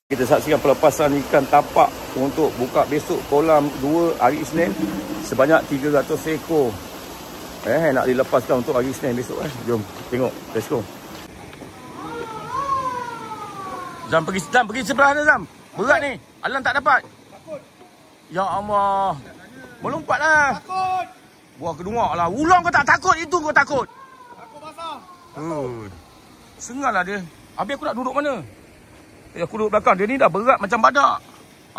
Kita saksikan pelepasan ikan tapak untuk buka besok kolam 2 hari Isnin sebanyak 300 ekor. Nak dilepaskan untuk hari Isnin besok. Jom tengok. Let's go. Zam pergi sebelah sana Zam. Berat ni. Alan tak dapat. Takut. Ya Allah. Melompatlah. Takut. Buah kedua lah. Ulang kau tak takut, itu kau takut. Takut basah. Sengal lah dia. Habis aku nak duduk mana? Aku duduk belakang. Dia ni dah berat macam badak.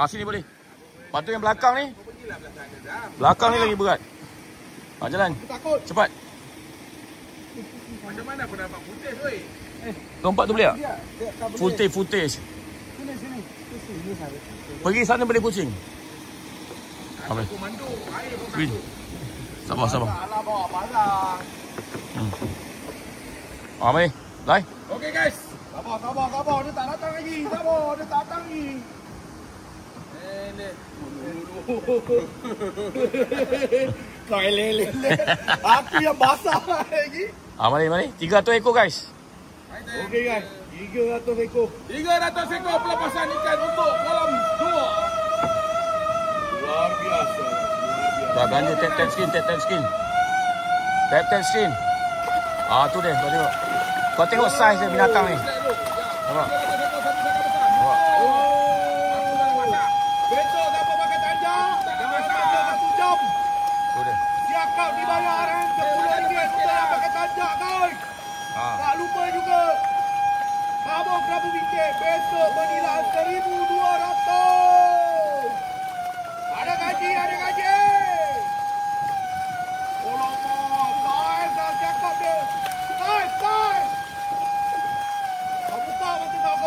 Sini boleh. Lepas tu yang belakang ni. Belakang ni lagi berat. Jalan. Aku takut. Cepat. Macam mana aku dapat footage weh? Lompat tu boleh tak? Footage. Sini. Pergi sana boleh kucing. Aku komando. Air pun Win. takut. Sabar. Alah bawa barang. Mari. Lai. Okey guys. Sabar. Dia tak datang lagi. Dia tak datang lagi. Kau elele. Aku yang basah lagi. Mari. 300 ekor guys. Okey guys. 300 ekor. 300 ekor pelepasan ikan untuk kolam 2. Luar biasa. Dah belanja tap screen. Tap screen. Tu dia. Kau tengok saiz dia binatang ni. Nampak? Besok siapa pakai tanjak? Jangan sampai 1 jam. Tu dia. Siap kau dibayar RM10 untuk yang pakai tanjak guys. Tak lupa juga. Sabuk Kerabu Bingkit besok bernilai RM1,200. Ada gaji. Alamak, guys, dah cakap dia. Guys. Kau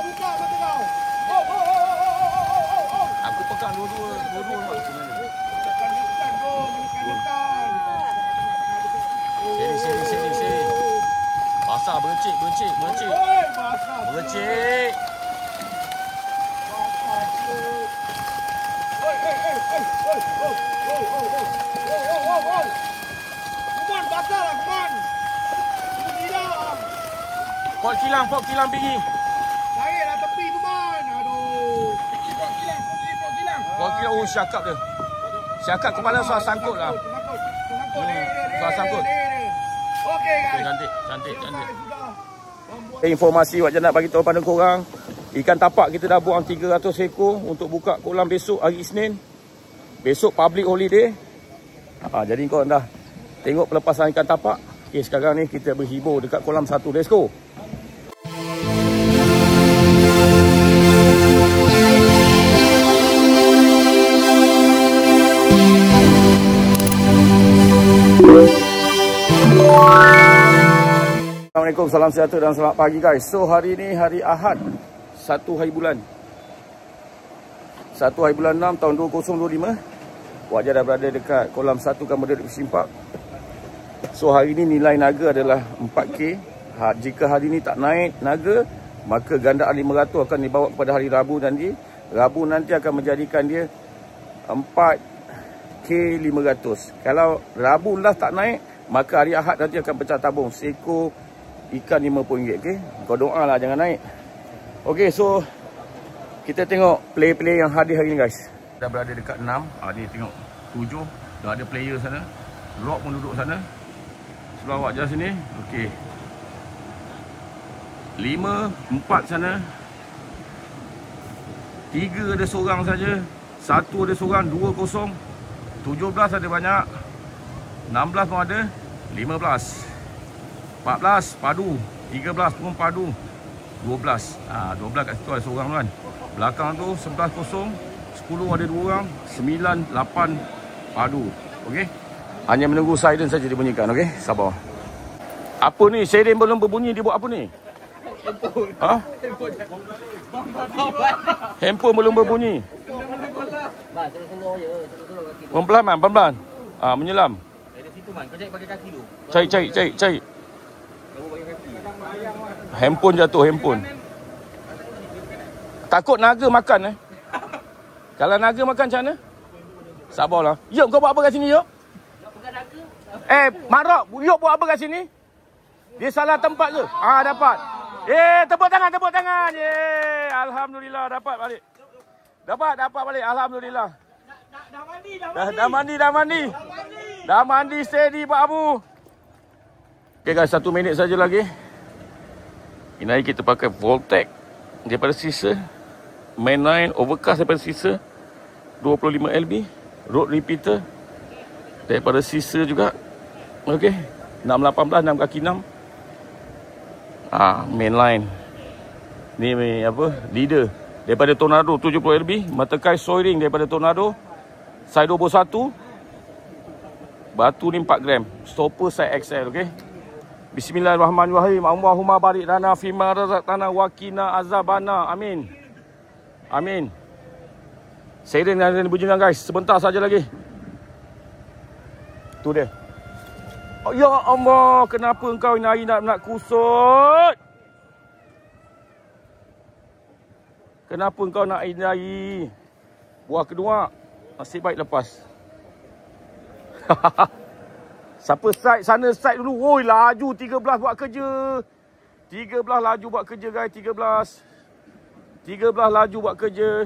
buka mata kau. Oh. Aku pegang dua-dua macam mana. Tekan dong, menekan. Sini. Basah bercik. Oi, basah. Bercik. Oi. Kuman, basah lah, kuman. Itu tidak. Pot kilang pergi. Saya dah tepi, kuman. Aduh. Pot kilang, syakap dia. Syakap kepala suara sangkut lah. Suara sangkut. Okey, guys. Cantik. Sudah. Informasi Wak Jan nak bagi tahu pada korang. Ikan tapak kita dah buang 300 ekor untuk buka kolam besok hari Isnin. Besok public holiday. Jadi korang dah tengok pelepasan ikan tapak. Okay, sekarang ni kita berhibur dekat kolam 1. Let's go. Assalamualaikum, salam sejahtera dan selamat pagi guys. So hari ni hari Ahad 1 hari bulan 6 tahun 2025. Wak Jan dah berada dekat kolam 1 Kambodia Fishing Park. So hari ni nilai naga adalah 4K. Jika hari ni tak naik naga, maka gandaan 500 akan dibawa kepada hari Rabu nanti. Rabu nanti akan menjadikan dia 4K 500. Kalau Rabu lah tak naik, maka hari Ahad nanti akan pecah tabung seekor ikan RM50. Okay? Kau doa lah jangan naik. Okay, so kita tengok player-player yang hadir hari ni guys. Dah berada dekat 6. Ni tengok 7. Dah ada player sana. Rock pun duduk sana. Sebelah Wak Jan sini. Okay. 5, 4 sana. 3 ada seorang saja. 1 ada seorang. 2 kosong. 17 ada banyak. 16 pun ada. 15. 14 padu. 13 pun padu. 12. 12 kat situ ada seorang kan. Belakang tu 11 kosong. 10 ada 2 orang. 9, 8 padu. Okey. Hanya menunggu siren saja dibunyikan. Okey. Sabar. Apa ni? Siren belum berbunyi. Dia buat apa ni? Handphone belum berbunyi. Pelan-pelan. Menyelam. Kau cari pakai kaki tu. Cari. Handphone jatuh, handphone. Takut naga makan Kalau naga makan macam mana? Sabarlah. Yuk, kau buat apa kat sini, Yuk? Mak Rock, Yuk buat apa kat sini? Dia salah tempat ke? Dapat. Tepuk tangan. Alhamdulillah dapat balik. Dapat balik. Alhamdulillah. Dah mandi. Dah mandi steady Pak Abu. Okay guys, 1 minit saja lagi. Ini hari kita pakai Voltec daripada sisa. Mainline overcast daripada sisa. 25 LB. Road repeater daripada sisa juga. Okey, 618 6 kaki 6. Mainline. Ni apa? Leader daripada Tornado 70 LB, Matekai Soiring daripada Tornado. Side 21. Batu ni 4 gram. Stopper side XL, okey. Bismillahirrahmanirrahim. Allahumma barik lana fima razaqtana wa qina azabana. Amin. Amin. Siren yang ada bunyi guys, sebentar saja lagi. Tu dia. Oh, ya Allah, kenapa engkau ini hari nak kusut? Kenapa engkau nak hari? Buah kedua, nasib baik lepas. Siapa side? Sana side dulu. Woi, laju 13 buat kerja. 13 laju buat kerja guys, 13 laju buat kerja.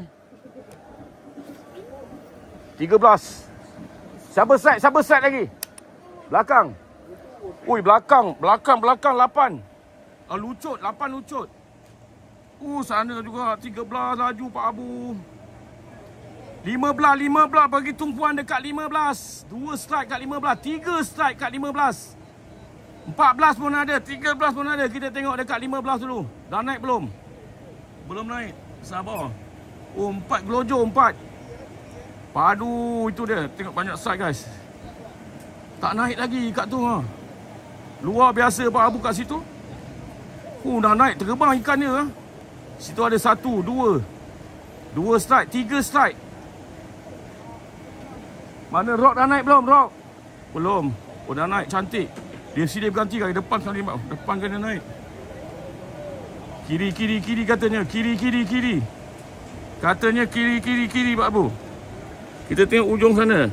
13. Siapa side lagi? Belakang. Ui, belakang 8. Lucut, 8 lucut. Sana juga 13 laju Pak Abu. 15 bagi tumpuan dekat 15. 2 strike kat 15, 3 strike kat 15. 14 pun ada, 13 pun ada. Kita tengok dekat 15 dulu. Dah naik belum? Belum naik. Sabar. 4 gelojo 4. Padu itu dia. Tengok banyak strike guys. Tak naik lagi kat tu ha. Luar biasa Pak Abu kat situ. Dah naik terbang ikan dia ha. Situ ada 1, 2 strike, 3 strike. Mana rock dah naik belum rock? Belum. Dah naik cantik. Dia silih berganti kali depan sekali mak. Depan kena naik. Kiri katanya. Kiri. Katanya kiri Pak Abu. Kita tengok ujung sana.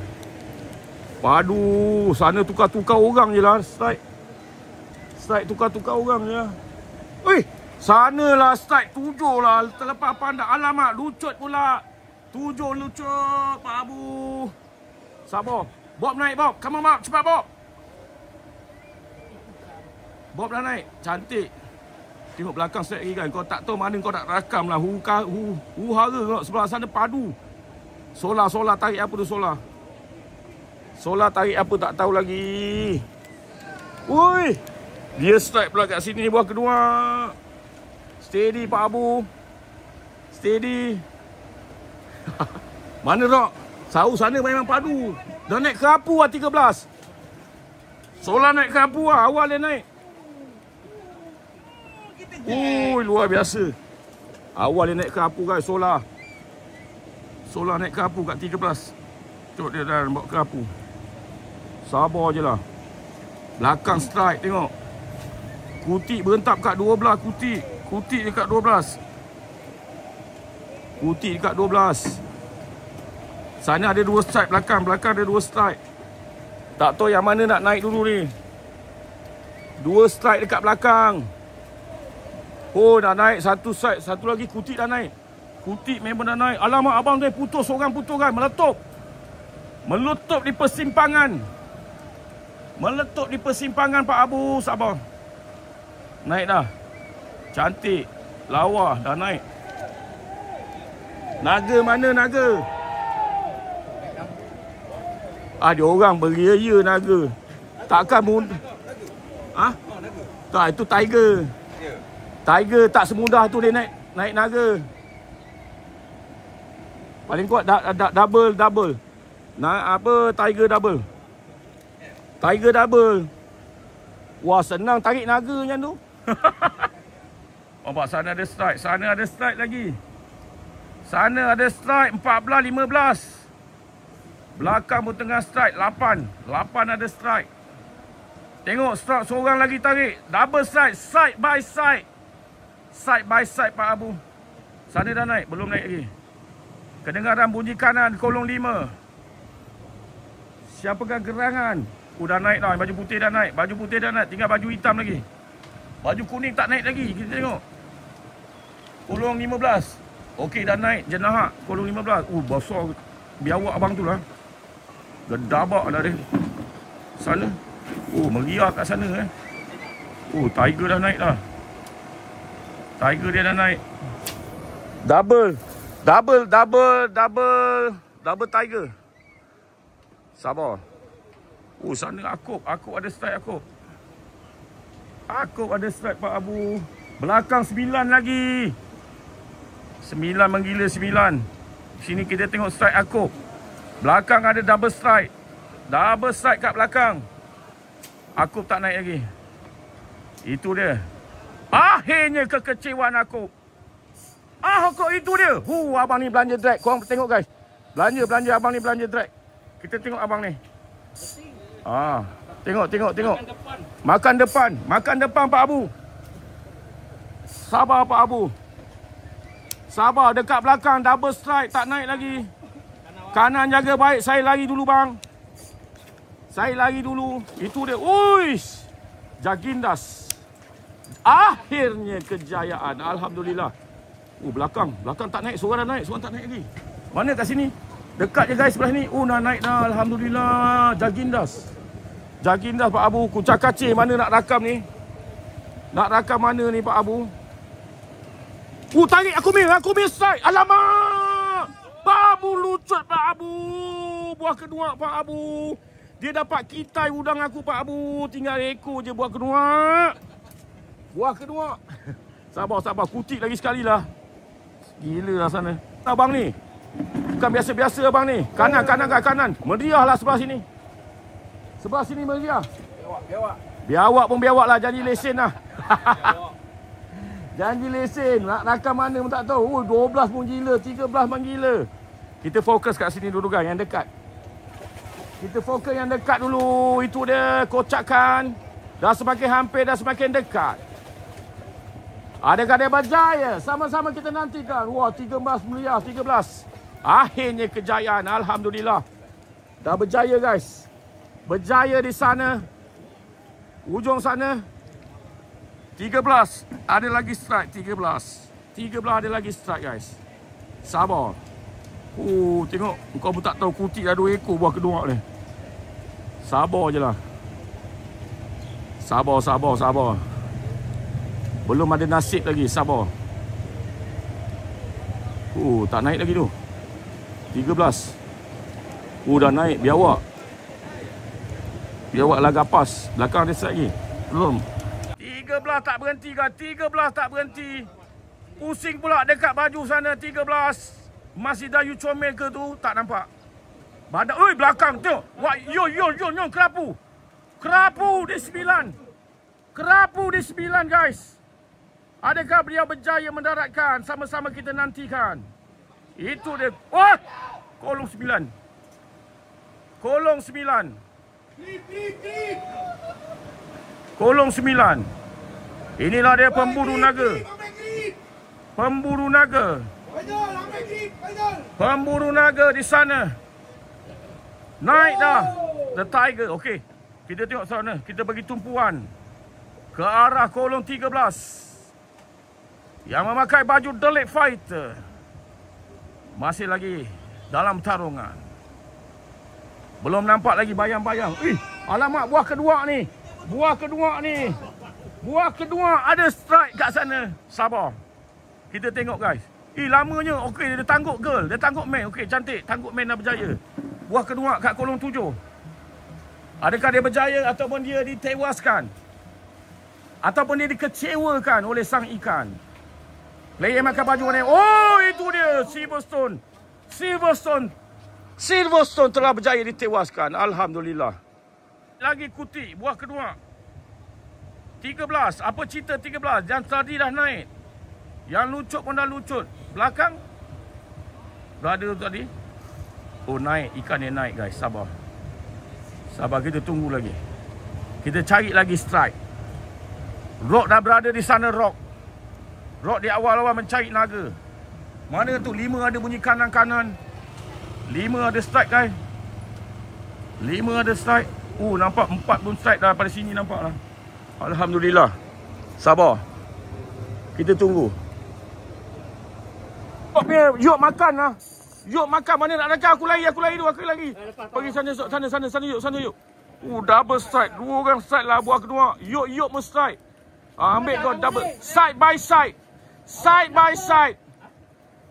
Padu, sana tukar-tukar orang je lah. Strike tukar-tukar orang je lah. Ui, sana lah strike 7 lah. Terlepas pandang. Alamak, lucut pula. 7 lucut Pak Abu. Sabar. Bob naik Bob. Come on Bob, cepat Bob. Bob dah naik. Cantik. Tengok belakang strike lagi kan. Kau tak tahu mana kau nak rakam lah. Hara tengok sebelah sana padu. Solar tarik apa tu solar? Solar tarik apa tak tahu lagi. Ui, dia strike pula kat sini buah kedua. Steady Pak Abu. Steady. Mana rock? Sahu sana memang padu. Dah naik kerapu lah 13. Solar naik kerapu lah. Awal dia naik. Ui, luar biasa. Awal dia naik kerapu guys, solar. Solar naik kerapu kat 13. Tengok dia dah bawa kerapu. Sabar je lah. Belakang strike tengok. Kutik berentap kat 12 kutik. Kutik dekat 12. Kutik dekat 12. Sana ada 2 strike belakang. Belakang ada 2 strike. Tak tahu yang mana nak naik dulu ni. 2 strike dekat belakang. Dah naik 1 strike. Satu lagi kutik dah naik. Kutik memang dah naik. Alamak abang tu putus kan. Meletup. Meletup di persimpangan. Pak Abu. Sabar. Naik dah. Cantik. Lawa dah naik. Naga mana naga? Ada orang beria-ia naga. Takkan mudah. Tak, itu tiger. Tiger tak semudah tu dia naik naga. Paling kuat double. Tiger double. Tiger double. Wah, senang tarik naga macam tu. Nampak sana ada strike lagi. Sana ada strike 14, 15. Belakang pun tengah strike 8 ada strike. Tengok strike seorang lagi tarik. Double strike, side by side. Side by side Pak Abu. Sana dah naik, belum naik lagi. Kedengaran bunyi kanan kolong 5. Siapakah gerangan? Dah naik dah, baju putih dah naik. Tinggal baju hitam lagi. Baju kuning tak naik lagi. Kita tengok. Kolong 15. Okey, dah naik jenahak. Kolong 15. Besar biawak abang tu lah. Gedabak dah dia. Sana. Meriah kat sana Tiger dah naik dah. Tiger dia dah naik. Double tiger. Sabar. Sana Akop ada strike Akop. Akop ada strike Pak Abu. Belakang 9 lagi. 9 menggila 9. Sini kita tengok strike Akop. Belakang ada double strike. Double strike kat belakang. Akop tak naik lagi. Itu dia. Akhirnya kekecewaan Akop. Akop itu dia. Abang ni belanja drag. Korang tengok guys. Belanja abang ni belanja drag. Kita tengok abang ni. Tengok. Makan depan Pak Abu. Sabar Pak Abu. Sabar, dekat belakang double strike tak naik lagi. Kanan jaga baik. Saya lari dulu bang. Itu dia. Uish. Jagindas. Akhirnya kejayaan. Alhamdulillah. Belakang tak naik. Seorang dah naik. Seorang tak naik lagi. Mana kat sini? Dekat je guys sebelah ni. Dah naik dah. Alhamdulillah. Jagindas Pak Abu. Kucak kacir mana nak rakam ni? Nak rakam mana ni Pak Abu? Tarik aku main strike. Alamak. Pak Abu lucut Pak Abu. Buah kedua Pak Abu. Dia dapat kitai udang aku Pak Abu. Tinggal ekor je buah kedua. Sabar. Kutik lagi sekali lah. Gila lah sana. Abang ni. Bukan biasa-biasa abang ni. Kanan. Meriah lah sebelah sini. Meriah. Biawak pun biawak lah. Janji lesen lah. Janji lesen. Nak rakam mana pun tak tahu. 12 pun gila. 13 pun gila. Kita fokus kat sini dulu kan. Yang dekat. Kita fokus yang dekat dulu. Itu dia. Kocakan. Dah semakin hampir. Dah semakin dekat. Adakah dia berjaya? Sama-sama kita nantikan. 13 meriah. 13. Akhirnya kejayaan. Alhamdulillah. Dah berjaya guys. Berjaya di sana. Ujung sana. 13. Ada lagi strike. 13 ada lagi strike guys. Sabar. Tengok. Kau pun tak tahu kutik dah 2 ekor buah kedua ni. Sabar je lah. Sabar. Belum ada nasib lagi. Sabar. Tak naik lagi tu. 13. Dah naik. Biawak lah gapas. Belakang dia strike lagi. Belum. 13 tak berhenti kan? 13 tak berhenti. Pusing pula dekat baju sana 13. Masih Dayu comel ke tu? Tak nampak. Badak. Belakang tengok. Yo. Kerapu di 9 guys. Adakah beliau berjaya mendaratkan? Sama-sama kita nantikan. Itu dia. Kolong 9. Kolong 9. Inilah dia pemburu naga di sana. Naik dah. The Tiger. Okey. Kita tengok sana. Kita bagi tumpuan ke arah kolong 13. Yang memakai baju The Late Fighter. Masih lagi dalam pertarungan. Belum nampak lagi bayang-bayang. Alamak, buah kedua ada strike kat sana. Sabar. Kita tengok guys. Lamanya. Okey, dia tangguk girl. Dia tangguk man. Okey, cantik. Tangguk man dah berjaya. Buah kedua kat kolong 7. Adakah dia berjaya ataupun dia ditewaskan? Ataupun dia dikecewakan oleh sang ikan? Player makan baju warna. Itu dia. Silverstone telah berjaya ditewaskan. Alhamdulillah. Lagi kutik. Buah kedua. 13. Apa cerita 13? Yang tadi dah naik. Yang lucut pun dah lucut. Belakang. Brother tadi. Naik. Ikan dia naik guys. Sabar. Kita tunggu lagi. Kita cari lagi strike. Rock dah berada di sana. Rock di awal-awal mencari naga. Mana tu? 5 ada bunyi kanan-kanan. 5 ada strike guys. 5 ada strike. Nampak 4 pun strike daripada sini nampak lah. Alhamdulillah. Sabar. Kita tunggu. Yuk makan lah. Yuk makan. Mana nak dekat? Aku lari dulu. Pergi sana yuk. Double strike. 2 orang strike lah buah kedua. Yuk mesti strike. Ambil kau double. Side by side.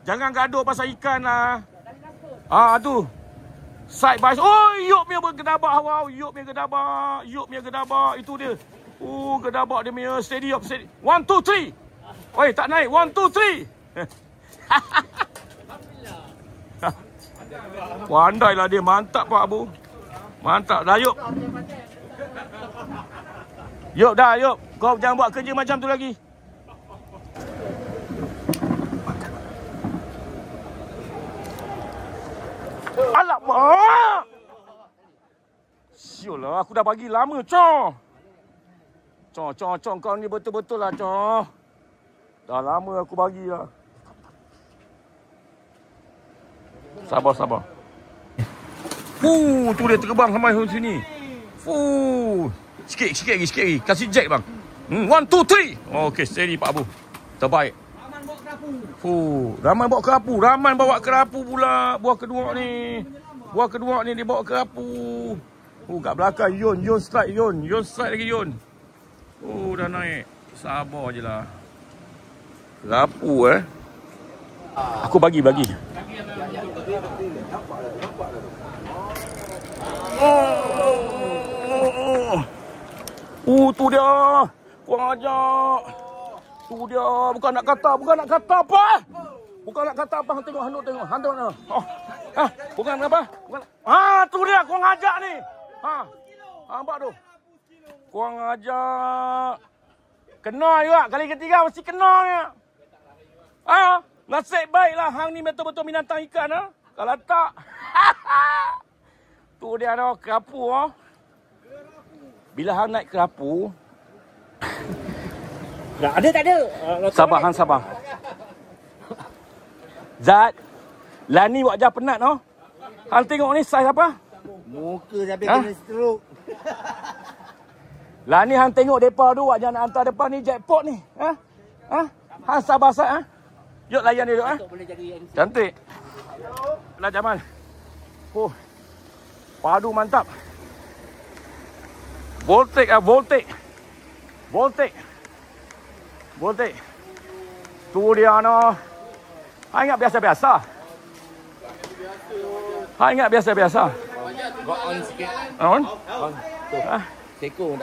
Jangan gaduh pasal ikan lah. Tu. Side by side. Oh, yuk punya bergedabak. Wow, yuk punya gedabak. Itu dia. Gedabak dia punya. Steady up. 1, 2, 3. Oi, tak naik. 1, 2, 3. Pandai lah dia. Mantap Pak Abu. Mantap. Dah yuk. Yuk dah, yuk. Kau jangan buat kerja macam tu lagi. Alamak. Siulah, aku dah bagi lama, Cong. Cong, kau ni betul-betul lah, Cong. Dah lama aku bagi lah. Sabar. Tu dia terbang sampai sini. Sikit lagi. Kasih jack bang. 1, 2, 3. Okey, steady Pak Abu. Terbaik. Rahman bawa kerapu. Rahman bawa kerapu pula. Buah kedua ni dia bawa kerapu. Kat belakang Yun strike lagi Yun. Dah naik. Sabar je lah. Kerapu Aku bagi. Tu dia. Kurang ajar. Tu dia. Bukan nak kata apa. Hang tengok. Bukan apa. Tu dia. Kurang ajar ni. Nampak tu. Kurang ajar. Kena juga. Kali ketiga mesti kena ni. Nasib baiklah. Hang ni betul-betul binatang ikan. Kalau tak. Tu dia dah kerapu. Bila hang naik kerapu. Tak ada. Sabar. Zat. Lani wajah penat Hang tengok ni saiz apa? Muka sampai kena stroke. Lani hang tengok depa tu wajah nak hantar depan ni jackpot ni. Hang sabar sat Yuk layan dia Cantik. Lah Jamal. Padu mantap. Voltage. Tu dia Hang ingat biasa-biasa. Go on sikit. On? Seko pun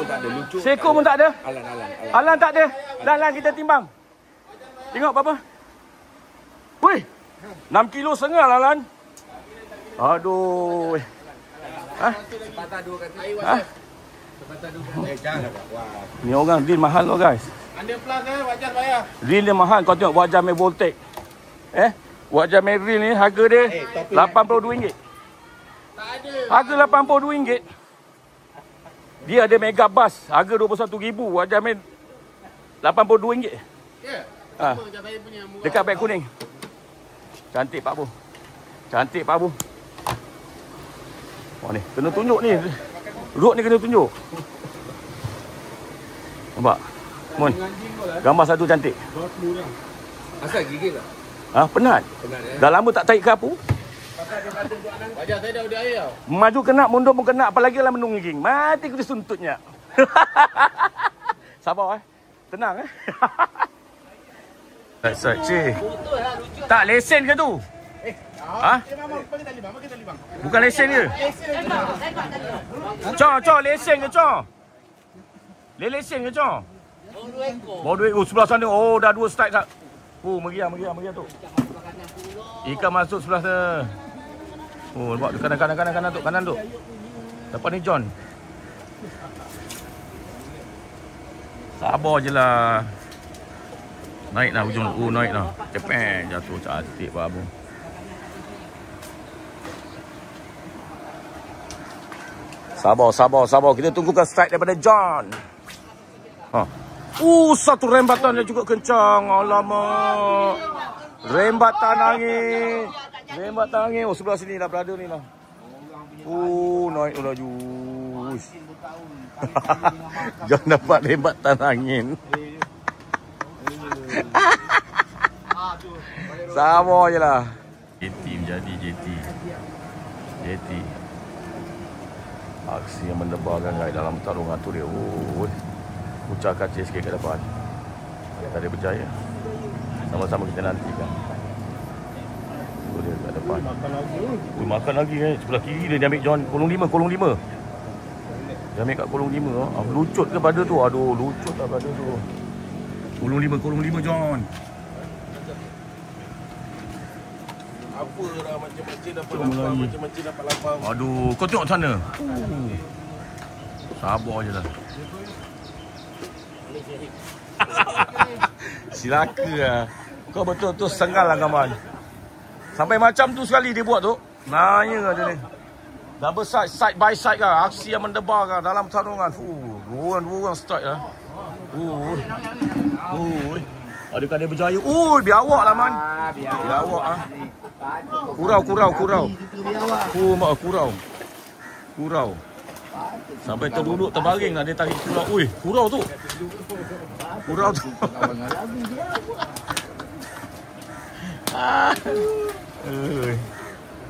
tak ada. Seko pun tak ada. Alan tak ada. Lan kita timbang. Tengok berapa? Wih. 6 kilo setengah lah Lan. Aduh. Sepatah 2 kaki. Sepatah 2 kaki. Jangan buat. Ni orang deal mahal loh guys. Anda plus wajar bayar. Reel dia mahal. Kau tengok buat jam voltage. Buat jam reel ni harga dia RM82. Tak ada. Harga RM82. Dia ada mega bus. Harga RM21,000. Buat jam RM82. Ya. Dekat beg kuning. Cantik Pak Bu. Ni kena tunjuk ni. Rod ni kena tunjuk. Nampak? Mon. Gambar satu cantik. Asal gigit tak? Penat. Dah lama tak tarik kerapu. Wajah saya dah air tau. Maju kena, mundur pun kena. Apalagi dalam menungging. Mati aku disuntutnya. Sabar Tenang Cik. Tak lesen ke tu? Bukan lesen ke? Cong, lesen ke Cong? Lesen ke Cong? Bawa duit. Sebelah sana. Dah 2 strike tak? Meriah tu. Ikan masuk sebelah sana. Nampak tu kanan tu. Depan ni John. Sabar je lah. Naik lah ujung. Naik lah. Cepet jatuh. Cantik Pak Abu. Sabar. Kita tunggukan strike daripada John. Satu rembatan dia juga kencang. Alamak. Rembatan angin. Sebelah sini lah brother ni lah. Naik laju. John dapat rembatan angin. Sabar je lah. JT menjadi JT. Aksi yang mendebarkan guys dalam pertarungan tu dia. Pucat kacir sikit ke depan. Tak ada berjaya. Sama-sama kita nantikan. Dia kat depan. Makan lagi kan. Sebelah kiri dia ambil John kolong 5. Dia ambil kat kolong 5. Lucut ke pada tu? Aduh, lucut lah pada tu. Kolong 5 John. Apa dah macam-macam dapat lapang, macam-macam dapat lapang. Aduh, kau tengok sana. Sabar je lah. Silaka lah. Kau betul-betul sengal lah kawan. Sampai macam tu sekali dia buat tu. Nanya dia ni. Double side by side lah. Aksi yang mendebar lah dalam pertarungan. Dua orang strike lah. Adakah dia berjaya? Biar awak lah man. Biar awak lah. Kurau. Kurau. Sampai terduduk terbaring lah dia tarik kurau. Kurau tu.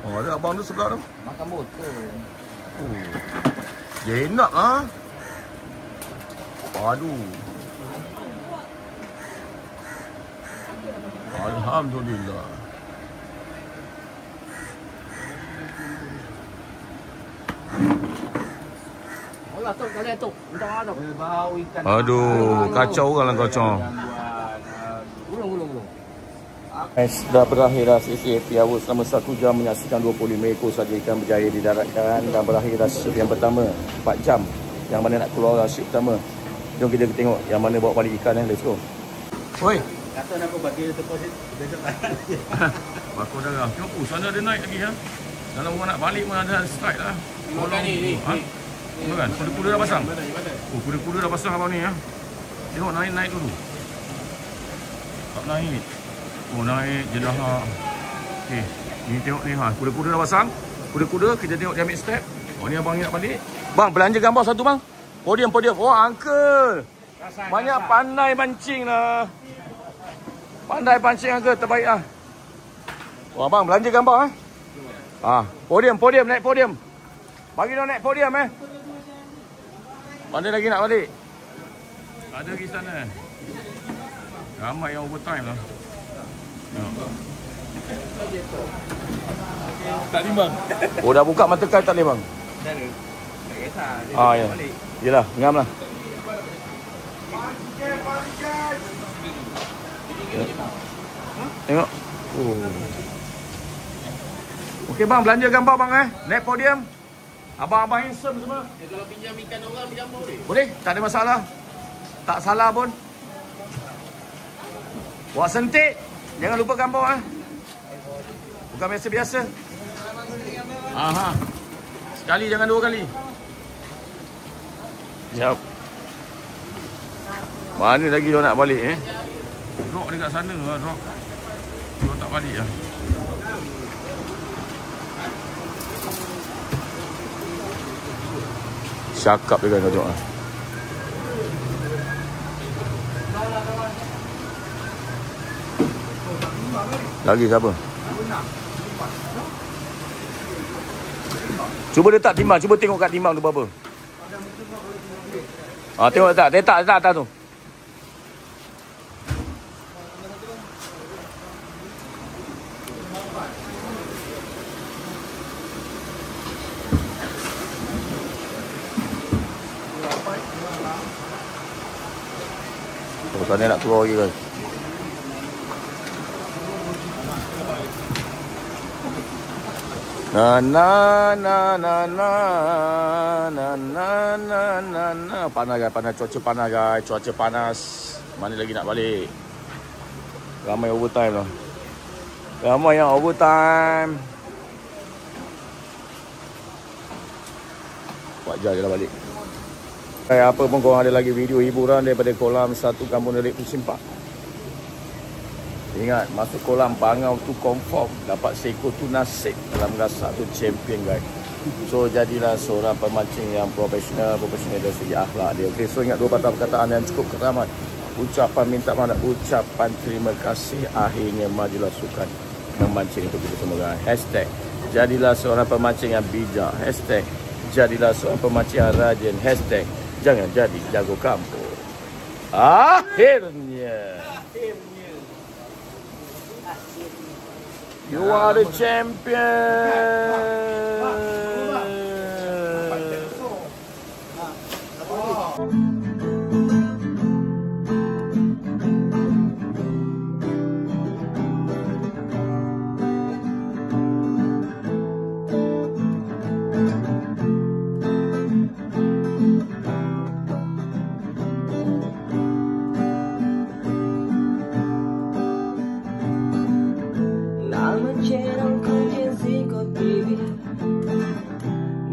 Ada abang tu sebelah tu. Makan botol. Dia enak lah. Aduh. Alhamdulillah. Aduh, kacau orang lah kacau. Dah berakhir dah sesi happy hour selama 1 jam menyaksikan 25 ekor saja ikan berjaya didaratkan dan berakhir dah shift yang pertama 4 jam. Yang mana nak keluar shift pertama. Jom kita tengok yang mana bawa balik ikan let's go. Oi. Kata nak bagi deposit besok lagi. Bakul darah. Tengok sana ada naik lagi ya. Dalam orang nak balik pun ada strike lah. Tolong ni. Tengok kan, kuda-kuda dah pasang. Kuda-kuda dah pasang abang ni ya. Tengok naik dulu. Tak naik. Naik je dah. Okey, ni tengok ni kuda-kuda dah pasang. Kuda-kuda kita tengok dia ambil step. Ni abang ni nak balik. Bang, belanja gambar satu bang. Podium. Uncle. Banyak pandai mancing lah. Pandai pancing uncle, terbaik lah. Abang belanja gambar Podium, naik podium. Bagi dia naik podium Pandai lagi nak balik. Ada lagi sana. Ramai yang overtime lah. Tak timbang. Dah buka mata kai tak boleh bang? Tak ada. Tak kisah. Ya. Yelah, ngam lah. Tengok. Okey bang, belanja gambar bang naik podium. Abang-abang handsome semua. Kalau pinjam ikan orang, pinjam boleh? Boleh, tak ada masalah. Tak salah pun. Buat sentik. Jangan lupa gambar Bukan biasa-biasa. Sekali jangan 2 kali. Siap. Mana lagi dia nak balik Drop dekat sana lah, drop. Dia tak balik lah. Cakap dia kan kau tengok lah. Lagi siapa? Cuba letak timbang, cuba tengok kat timbang tu berapa. Tengok letak atas tu. Sana nak keluar lagi guys. Panas guys, cuaca panas. Mana lagi nak balik? Ramai overtime lah. Ramai yang overtime. 4 jam je lah balik. Apa pun korang ada lagi video hiburan daripada kolam 1 Kampung Delik Pusing Park. Ingat, masuk kolam Pangau tu confirm dapat seekor tuna set dalam gasak tu champion guys. So jadilah seorang pemancing yang profesional dari segi akhlak dia. Okay, so ingat 2 patah perkataan yang cukup keramat. ucapan minta maaf, ucapan terima kasih, akhirnya majulah sukan memancing untuk kita semua. Hashtag jadilah seorang pemancing yang bijak. Hashtag jadilah seorang pemancing yang rajin. Hashtag jangan jadi jago kampung. Akhirnya you are the champion.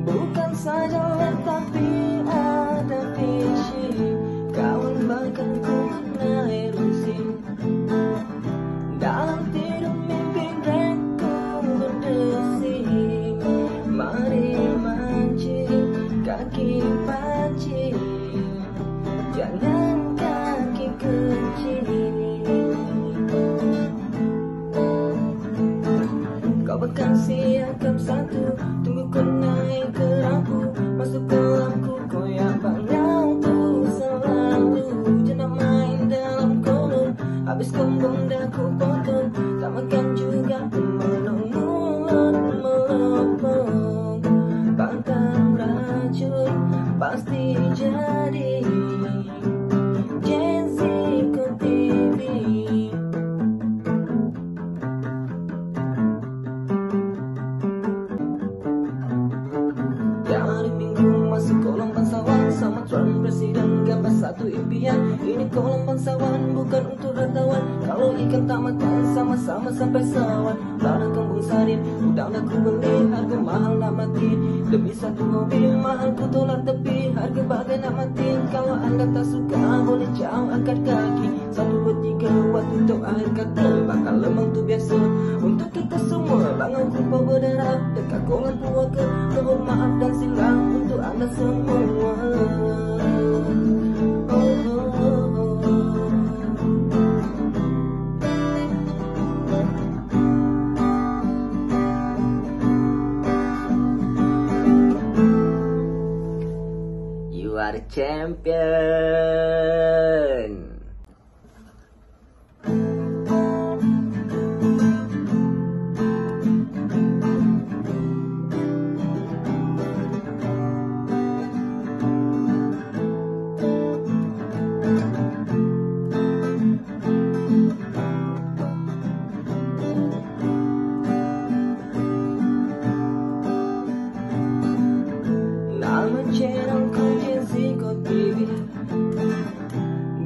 Bukan saja tapi ada visi, kawan bahkan ku kena ilusi. Dalam tidur mimpi mereka berdesi, mari mancing kaki pancing, jangan kaki kecil. Kau bakal siapkan satu, tunggu kau naik ke lampu, masuk ke lampu, koyak bangang tu selalu. Jangan main dalam kolom, habis kembung dah ku potong, tak makan juga melongot melopong. Pantang racun pasti jadi Gen Z ke TV. Hari Minggu masuk kolam bangsawan sama Tuan Presiden, gambar satu impian. Ini kolam bangsawan bukan untuk rantauan. Kalau ikan tak makan sama-sama sampai sawan. Ladang kembung sarin udang dah ku beli, harga mahal nak mati. Demi satu mobil mahal ku tolak tepi, harga bagai nak mati. Kalau anda tak suka boleh jauh angkat kaki. 1, 2, 3 waktu untuk akhir kata, bakal lemang tu biasa untuk kita semua. Bangun kupa berdarah dekat kolam puaka, mohon maaf dan silang untuk anda semua. You are the champion.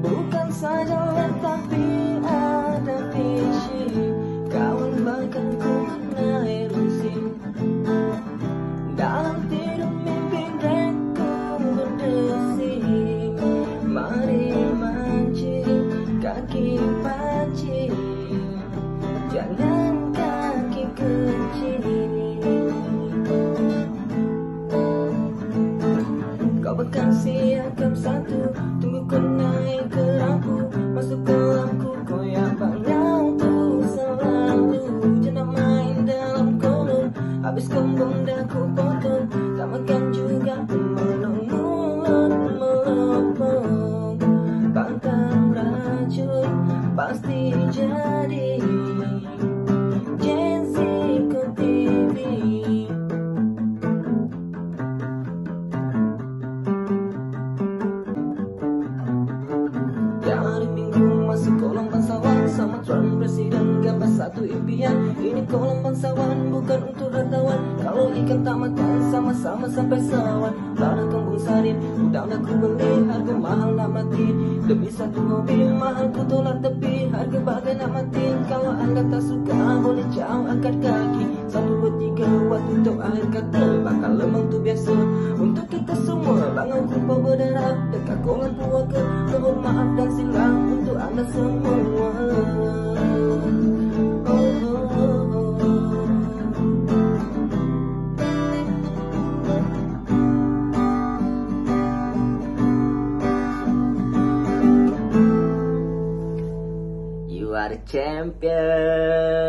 Bukan saja tapi ada visi, kawan bahkan ku kena ilusi. Dalam tidur mimpi mereka berdesi, mari mancing kaki pancing, jangan kaki kecil. Kau bakal siapkan satu, tunggu kau naik ke lampu, masuk ke lampu, koyak bangang tu selalu. Jangan main dalam kolom, habis kembung dah ku potong, tak makan juga melongot melopong. Pantang racun pasti jadi Gen Z ke TV. Hari Minggu masuk kolam bangsawan sama Tuan Presiden, gambar satu impian. Ini kolam bangsawan bukan untuk rantauan. Kalau ikan tak makan sama-sama sampai sawan. Ladang kembung sarin udang dah ku beli, harga mahal nak mati. Demi satu mobil mahal ku tolak tepi, harga bagai nak mati. Kalau anda tak suka boleh jauh angkat kaki. 1, 2, 3 waktu untuk akhir kata, bakal lemang tu biasa untuk kita semua. Bangun kupa berdarah dekat kolam puaka, mohon maaf dan silang untuk anda semua. champion.